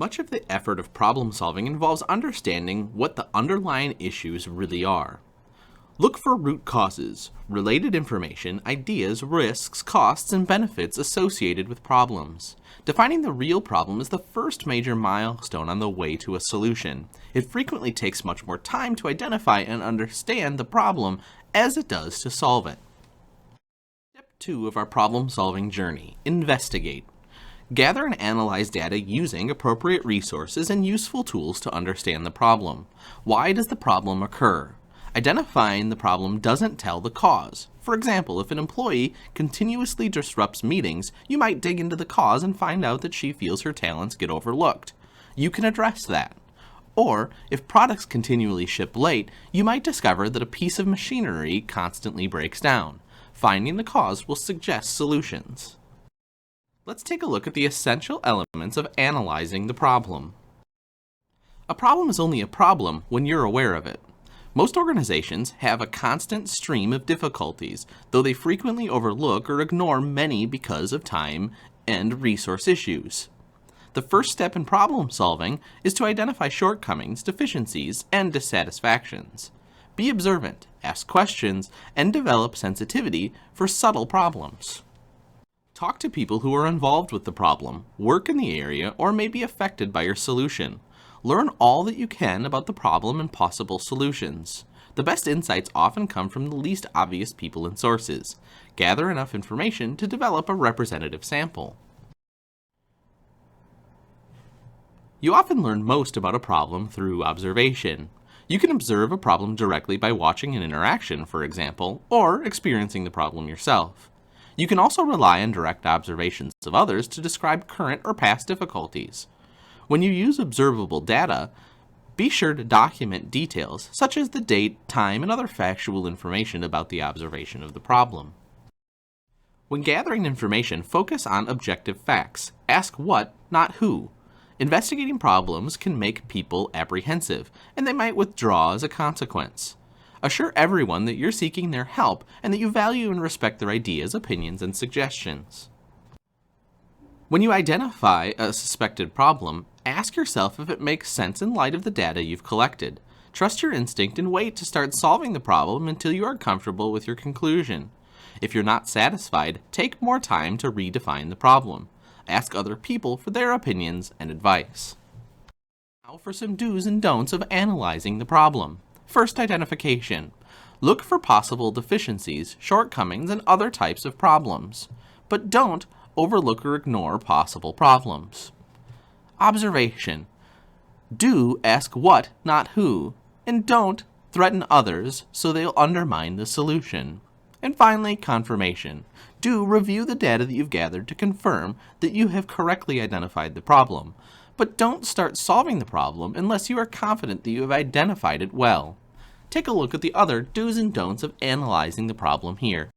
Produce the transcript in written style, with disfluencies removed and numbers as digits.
Much of the effort of problem solving involves understanding what the underlying issues really are. Look for root causes, related information, ideas, risks, costs, and benefits associated with problems. Defining the real problem is the first major milestone on the way to a solution. It frequently takes much more time to identify and understand the problem as it does to solve it. Step 2 of our problem-solving journey: investigate. Gather and analyze data using appropriate resources and useful tools to understand the problem. Why does the problem occur? Identifying the problem doesn't tell the cause. For example, if an employee continuously disrupts meetings, you might dig into the cause and find out that she feels her talents get overlooked. You can address that. Or, if products continually ship late, you might discover that a piece of machinery constantly breaks down. Finding the cause will suggest solutions. Let's take a look at the essential elements of analyzing the problem. A problem is only a problem when you're aware of it. Most organizations have a constant stream of difficulties, though they frequently overlook or ignore many because of time and resource issues. The first step in problem solving is to identify shortcomings, deficiencies, and dissatisfactions. Be observant, ask questions, and develop sensitivity for subtle problems. Talk to people who are involved with the problem, work in the area, or may be affected by your solution. Learn all that you can about the problem and possible solutions. The best insights often come from the least obvious people and sources. Gather enough information to develop a representative sample. You often learn most about a problem through observation. You can observe a problem directly by watching an interaction, for example, or experiencing the problem yourself. You can also rely on direct observations of others to describe current or past difficulties. When you use observable data, be sure to document details such as the date, time, and other factual information about the observation of the problem. When gathering information, focus on objective facts. Ask what, not who. Investigating problems can make people apprehensive, and they might withdraw as a consequence. Assure everyone that you're seeking their help and that you value and respect their ideas, opinions, and suggestions. When you identify a suspected problem, ask yourself if it makes sense in light of the data you've collected. Trust your instinct and wait to start solving the problem until you are comfortable with your conclusion. If you're not satisfied, take more time to redefine the problem. Ask other people for their opinions and advice. Now for some do's and don'ts of analyzing the problem. First, identification. Look for possible deficiencies, shortcomings, and other types of problems. But don't overlook or ignore possible problems. Observation. Do ask what, not who, and don't threaten others so they'll undermine the solution. And finally, confirmation. Do review the data that you've gathered to confirm that you have correctly identified the problem, but don't start solving the problem unless you are confident that you have identified it well. Take a look at the other do's and don'ts of analyzing the problem here.